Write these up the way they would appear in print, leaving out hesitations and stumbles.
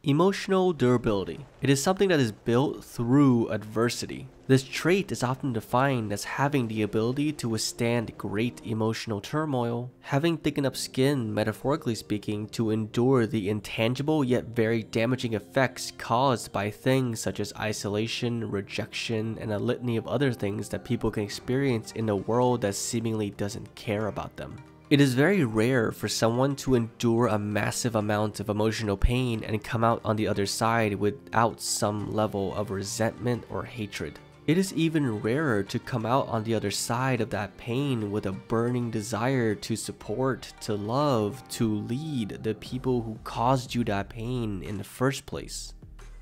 Emotional durability. It is something that is built through adversity. This trait is often defined as having the ability to withstand great emotional turmoil, having thick enough skin, metaphorically speaking, to endure the intangible yet very damaging effects caused by things such as isolation, rejection, and a litany of other things that people can experience in a world that seemingly doesn't care about them. It is very rare for someone to endure a massive amount of emotional pain and come out on the other side without some level of resentment or hatred. It is even rarer to come out on the other side of that pain with a burning desire to support, to love, to lead the people who caused you that pain in the first place.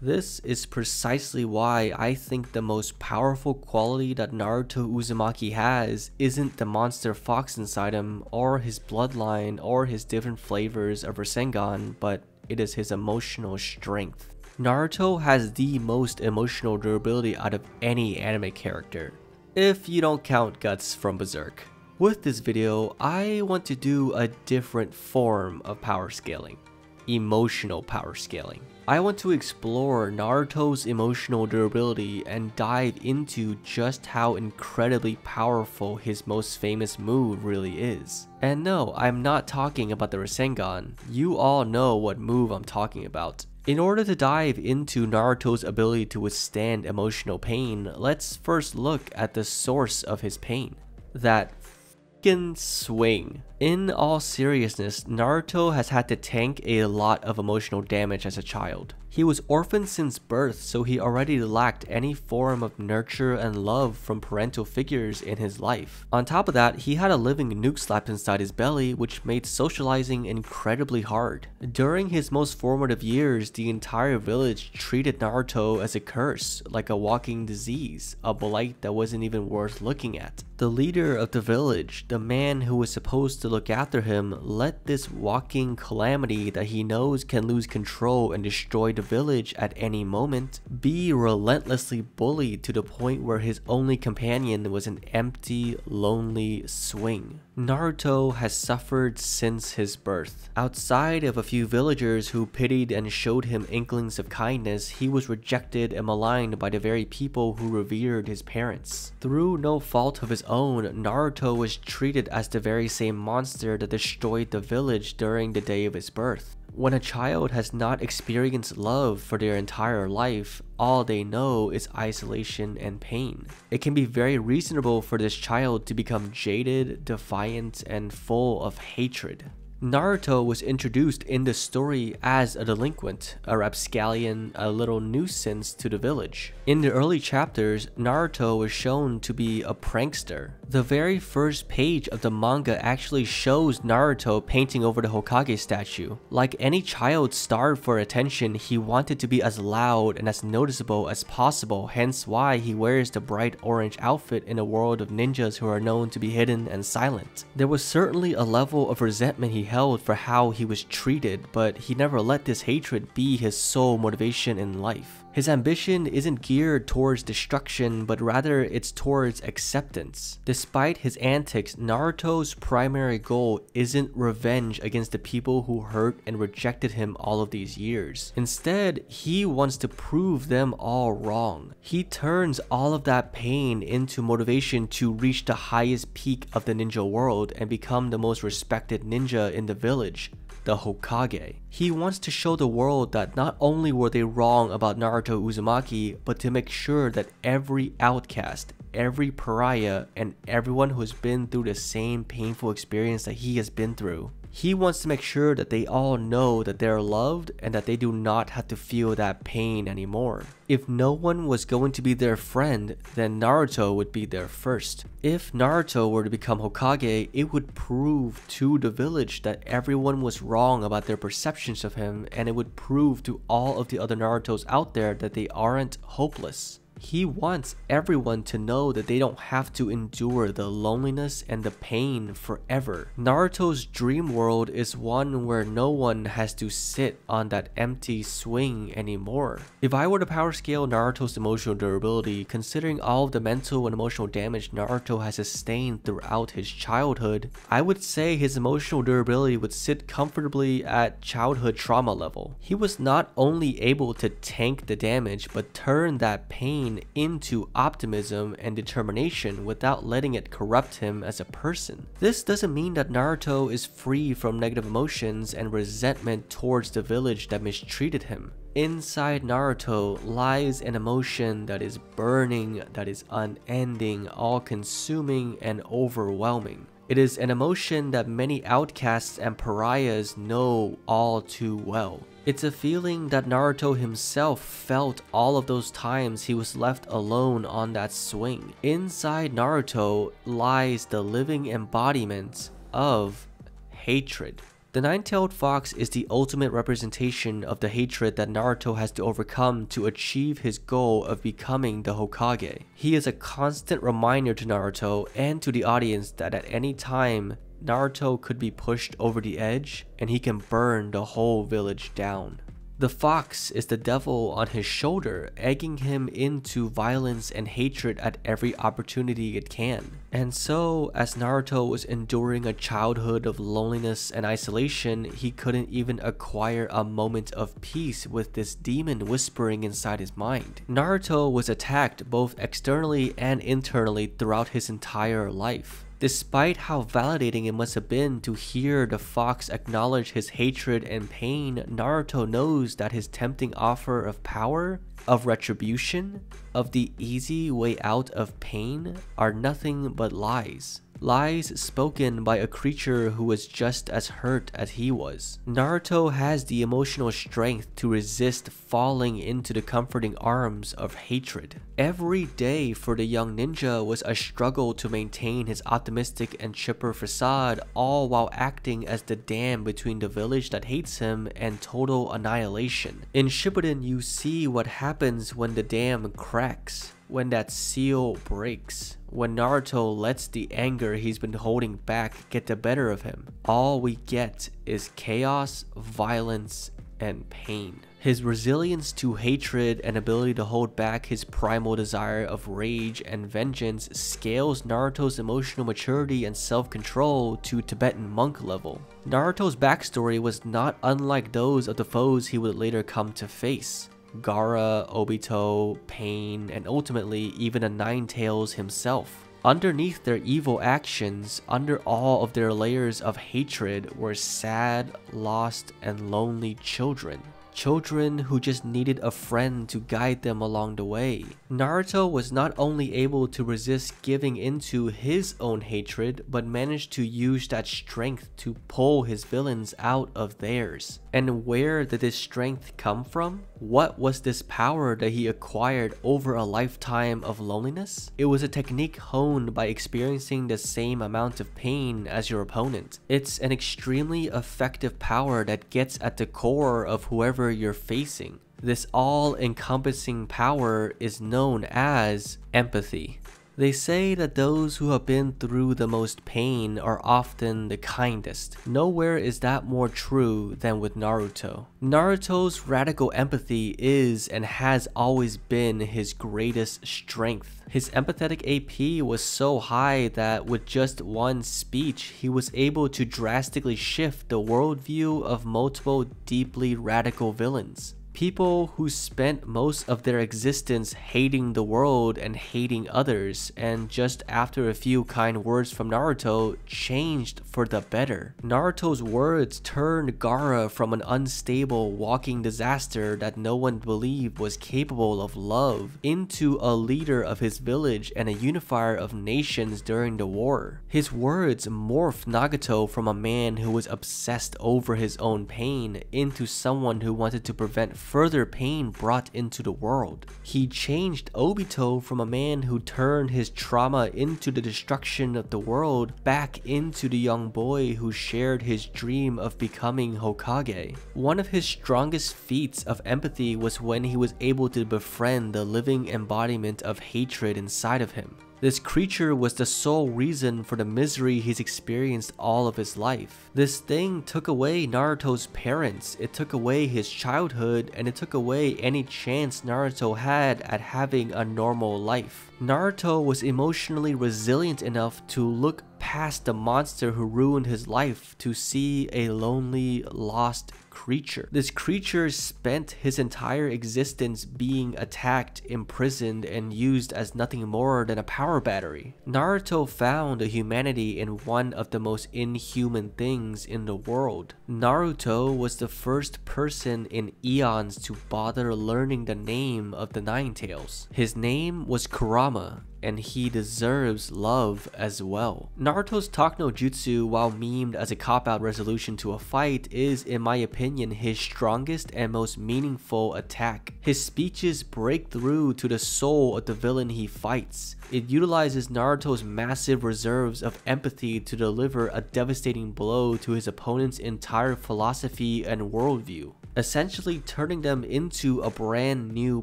This is precisely why I think the most powerful quality that Naruto Uzumaki has isn't the monster fox inside him, or his bloodline, or his different flavors of Rasengan, but it is his emotional strength. Naruto has the most emotional durability out of any anime character, if you don't count Guts from Berserk. With this video, I want to do a different form of power scaling. Emotional power scaling. I want to explore Naruto's emotional durability and dive into just how incredibly powerful his most famous move really is. And no, I'm not talking about the Rasengan. You all know what move I'm talking about. In order to dive into Naruto's ability to withstand emotional pain, let's first look at the source of his pain. That f***ing swing. In all seriousness, Naruto has had to tank a lot of emotional damage as a child. He was orphaned since birth, so he already lacked any form of nurture and love from parental figures in his life. On top of that, he had a living nuke slapped inside his belly, which made socializing incredibly hard. During his most formative years, the entire village treated Naruto as a curse, like a walking disease, a blight that wasn't even worth looking at. The leader of the village, the man who was supposed to look after him, let this walking calamity that he knows can lose control and destroy the village at any moment be relentlessly bullied to the point where his only companion was an empty, lonely swing. Naruto has suffered since his birth. Outside of a few villagers who pitied and showed him inklings of kindness, he was rejected and maligned by the very people who revered his parents. Through no fault of his own, Naruto was treated as the very same monster that destroyed the village during the day of his birth. When a child has not experienced love for their entire life, all they know is isolation and pain. It can be very reasonable for this child to become jaded, defiant, and full of hatred. Naruto was introduced in the story as a delinquent, a rapscallion, a little nuisance to the village. In the early chapters, Naruto was shown to be a prankster. The very first page of the manga actually shows Naruto painting over the Hokage statue. Like any child starved for attention, he wanted to be as loud and as noticeable as possible, hence why he wears the bright orange outfit in a world of ninjas who are known to be hidden and silent. There was certainly a level of resentment he held for how he was treated, but he never let this hatred be his sole motivation in life. His ambition isn't geared towards destruction, but rather it's towards acceptance. Despite his antics, Naruto's primary goal isn't revenge against the people who hurt and rejected him all of these years. Instead, he wants to prove them all wrong. He turns all of that pain into motivation to reach the highest peak of the ninja world and become the most respected ninja in the village, the Hokage. He wants to show the world that not only were they wrong about Naruto Uzumaki, but to make sure that every outcast, every pariah, and everyone who has been through the same painful experience that he has been through, he wants to make sure that they all know that they're loved and that they do not have to feel that pain anymore. If no one was going to be their friend, then Naruto would be there first. If Naruto were to become Hokage, it would prove to the village that everyone was wrong about their perceptions of him, and it would prove to all of the other Narutos out there that they aren't hopeless. He wants everyone to know that they don't have to endure the loneliness and the pain forever. Naruto's dream world is one where no one has to sit on that empty swing anymore. If I were to power scale Naruto's emotional durability, considering all of the mental and emotional damage Naruto has sustained throughout his childhood, I would say his emotional durability would sit comfortably at childhood trauma level. He was not only able to tank the damage, but turn that pain into optimism and determination without letting it corrupt him as a person. This doesn't mean that Naruto is free from negative emotions and resentment towards the village that mistreated him. Inside Naruto lies an emotion that is burning, that is unending, all-consuming, and overwhelming. It is an emotion that many outcasts and pariahs know all too well. It's a feeling that Naruto himself felt all of those times he was left alone on that swing. Inside Naruto lies the living embodiment of hatred. The Nine-Tailed Fox is the ultimate representation of the hatred that Naruto has to overcome to achieve his goal of becoming the Hokage. He is a constant reminder to Naruto and to the audience that at any time, Naruto could be pushed over the edge and he can burn the whole village down. The fox is the devil on his shoulder, egging him into violence and hatred at every opportunity it can. And so, as Naruto was enduring a childhood of loneliness and isolation, he couldn't even acquire a moment of peace with this demon whispering inside his mind. Naruto was attacked both externally and internally throughout his entire life. Despite how validating it must have been to hear the fox acknowledge his hatred and pain, Naruto knows that his tempting offer of power, of retribution, of the easy way out of pain are nothing but lies. Lies spoken by a creature who was just as hurt as he was. Naruto has the emotional strength to resist falling into the comforting arms of hatred. Every day for the young ninja was a struggle to maintain his optimistic and chipper facade, all while acting as the dam between the village that hates him and total annihilation. In Shippuden, you see what happens when the dam cracks, when that seal breaks, when Naruto lets the anger he's been holding back get the better of him. All we get is chaos, violence, and pain. His resilience to hatred and ability to hold back his primal desire of rage and vengeance scales Naruto's emotional maturity and self-control to Tibetan monk level. Naruto's backstory was not unlike those of the foes he would later come to face. Gaara, Obito, Pain, and ultimately even the Nine-Tails himself. Underneath their evil actions, under all of their layers of hatred, were sad, lost, and lonely children. Children who just needed a friend to guide them along the way. Naruto was not only able to resist giving into his own hatred, but managed to use that strength to pull his villains out of theirs. And where did this strength come from? What was this power that he acquired over a lifetime of loneliness? It was a technique honed by experiencing the same amount of pain as your opponent. It's an extremely effective power that gets at the core of whoever you're facing. This all-encompassing power is known as empathy. They say that those who have been through the most pain are often the kindest. Nowhere is that more true than with Naruto. Naruto's radical empathy is and has always been his greatest strength. His empathetic AP was so high that with just one speech, he was able to drastically shift the worldview of multiple deeply radical villains. People who spent most of their existence hating the world and hating others, and just after a few kind words from Naruto, changed for the better. Naruto's words turned Gaara from an unstable walking disaster that no one believed was capable of love into a leader of his village and a unifier of nations during the war. His words morphed Nagato from a man who was obsessed over his own pain into someone who wanted to prevent further pain brought into the world. He changed Obito from a man who turned his trauma into the destruction of the world back into the young boy who shared his dream of becoming Hokage. One of his strongest feats of empathy was when he was able to befriend the living embodiment of hatred inside of him. This creature was the sole reason for the misery he's experienced all of his life. This thing took away Naruto's parents, it took away his childhood, and it took away any chance Naruto had at having a normal life. Naruto was emotionally resilient enough to look past the monster who ruined his life to see a lonely, lost creature. This creature spent his entire existence being attacked, imprisoned, and used as nothing more than a power battery. Naruto found a humanity in one of the most inhuman things in the world. Naruto was the first person in eons to bother learning the name of the Nine Tails. His name was Kurama, and he deserves love as well. Naruto's Talk no Jutsu, while memed as a cop-out resolution to a fight, is in my opinion his strongest and most meaningful attack. His speeches break through to the soul of the villain he fights. It utilizes Naruto's massive reserves of empathy to deliver a devastating blow to his opponent's entire philosophy and worldview, essentially turning them into a brand new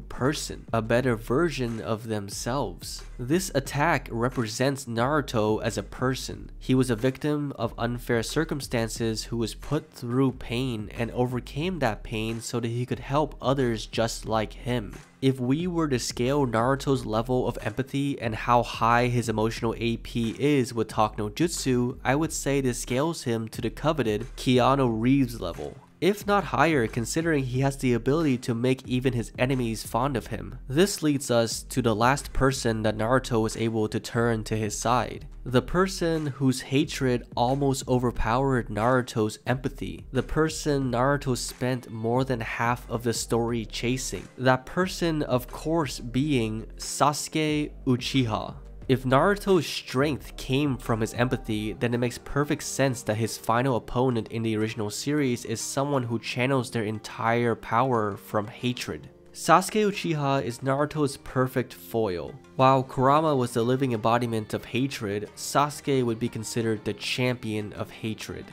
person, a better version of themselves. This attack represents Naruto as a person. He was a victim of unfair circumstances who was put through pain and overcame that pain so that he could help others just like him. If we were to scale Naruto's level of empathy and how high his emotional AP is with Talk no Jutsu, I would say this scales him to the coveted Keanu Reeves level, if not higher, considering he has the ability to make even his enemies fond of him. This leads us to the last person that Naruto was able to turn to his side. The person whose hatred almost overpowered Naruto's empathy. The person Naruto spent more than half of the story chasing. That person, of course, being Sasuke Uchiha. If Naruto's strength came from his empathy, then it makes perfect sense that his final opponent in the original series is someone who channels their entire power from hatred. Sasuke Uchiha is Naruto's perfect foil. While Kurama was the living embodiment of hatred, Sasuke would be considered the champion of hatred.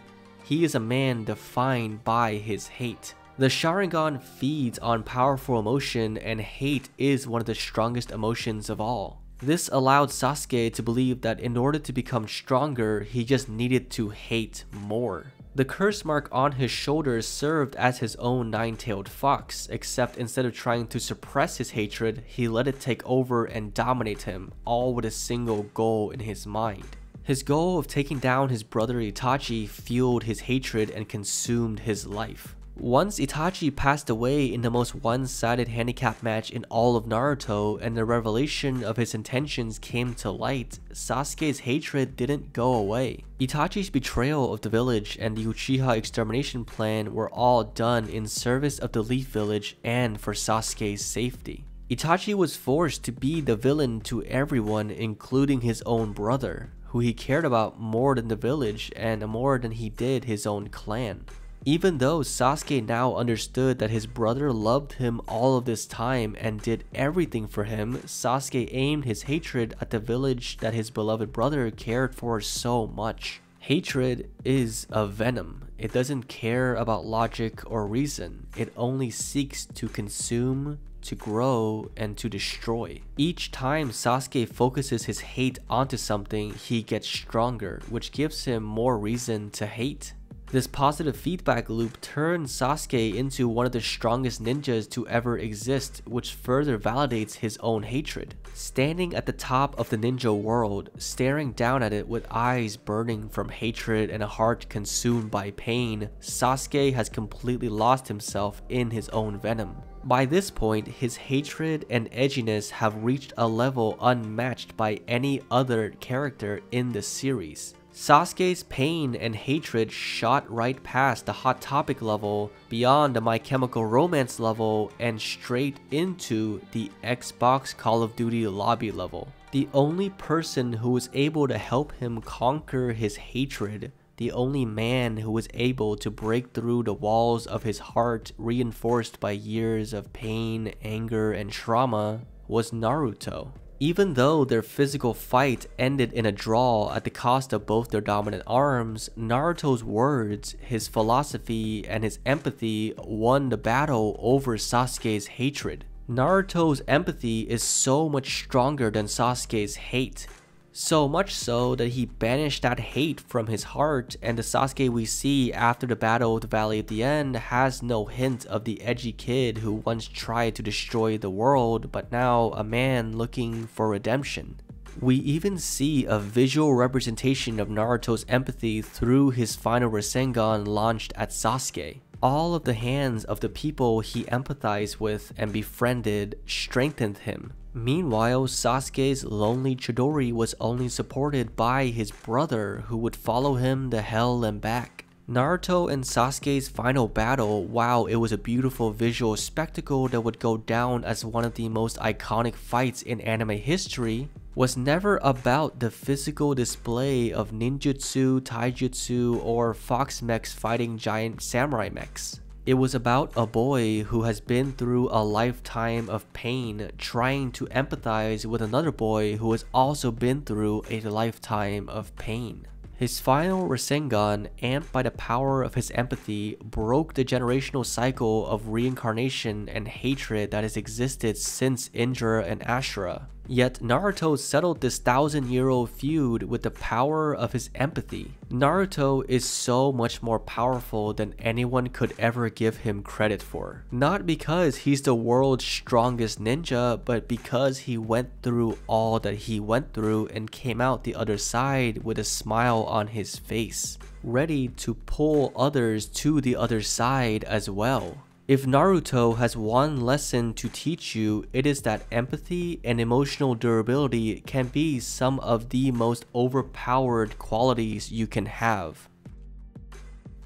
He is a man defined by his hate. The Sharingan feeds on powerful emotion, and hate is one of the strongest emotions of all. This allowed Sasuke to believe that in order to become stronger, he just needed to hate more. The curse mark on his shoulders served as his own nine-tailed fox, except instead of trying to suppress his hatred, he let it take over and dominate him, all with a single goal in his mind. His goal of taking down his brother Itachi fueled his hatred and consumed his life. Once Itachi passed away in the most one-sided handicap match in all of Naruto and the revelation of his intentions came to light, Sasuke's hatred didn't go away. Itachi's betrayal of the village and the Uchiha extermination plan were all done in service of the Leaf Village and for Sasuke's safety. Itachi was forced to be the villain to everyone, including his own brother, who he cared about more than the village and more than he did his own clan. Even though Sasuke now understood that his brother loved him all of this time and did everything for him, Sasuke aimed his hatred at the village that his beloved brother cared for so much. Hatred is a venom. It doesn't care about logic or reason. It only seeks to consume, to grow, and to destroy. Each time Sasuke focuses his hate onto something, he gets stronger, which gives him more reason to hate. This positive feedback loop turns Sasuke into one of the strongest ninjas to ever exist, which further validates his own hatred. Standing at the top of the ninja world, staring down at it with eyes burning from hatred and a heart consumed by pain, Sasuke has completely lost himself in his own venom. By this point, his hatred and edginess have reached a level unmatched by any other character in the series. Sasuke's pain and hatred shot right past the Hot Topic level, beyond the My Chemical Romance level, and straight into the Xbox Call of Duty lobby level. The only person who was able to help him conquer his hatred the only man who was able to break through the walls of his heart reinforced by years of pain, anger, and trauma was Naruto. Even though their physical fight ended in a draw at the cost of both their dominant arms, Naruto's words, his philosophy, and his empathy won the battle over Sasuke's hatred. Naruto's empathy is so much stronger than Sasuke's hate. So much so that he banished that hate from his heart, and the Sasuke we see after the Battle of the Valley at the End has no hint of the edgy kid who once tried to destroy the world, but now a man looking for redemption. We even see a visual representation of Naruto's empathy through his final Rasengan launched at Sasuke. All of the hands of the people he empathized with and befriended strengthened him. Meanwhile, Sasuke's lonely Chidori was only supported by his brother who would follow him to hell and back. Naruto and Sasuke's final battle, while it was a beautiful visual spectacle that would go down as one of the most iconic fights in anime history, was never about the physical display of ninjutsu, taijutsu, or fox mechs fighting giant samurai mechs. It was about a boy who has been through a lifetime of pain trying to empathize with another boy who has also been through a lifetime of pain. His final Rasengan, amped by the power of his empathy, broke the generational cycle of reincarnation and hatred that has existed since Indra and Ashura. Yet Naruto settled this 1,000-year-old feud with the power of his empathy. Naruto is so much more powerful than anyone could ever give him credit for. Not because he's the world's strongest ninja, but because he went through all that he went through and came out the other side with a smile on his face, ready to pull others to the other side as well. If Naruto has one lesson to teach you, it is that empathy and emotional durability can be some of the most overpowered qualities you can have.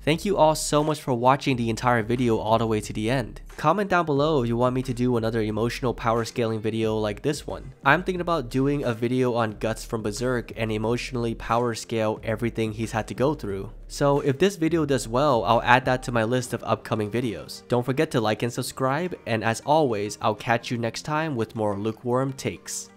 Thank you all so much for watching the entire video all the way to the end. Comment down below if you want me to do another emotional power scaling video like this one. I'm thinking about doing a video on Guts from Berserk and emotionally power scale everything he's had to go through. So if this video does well, I'll add that to my list of upcoming videos. Don't forget to like and subscribe, and as always, I'll catch you next time with more lukewarm takes.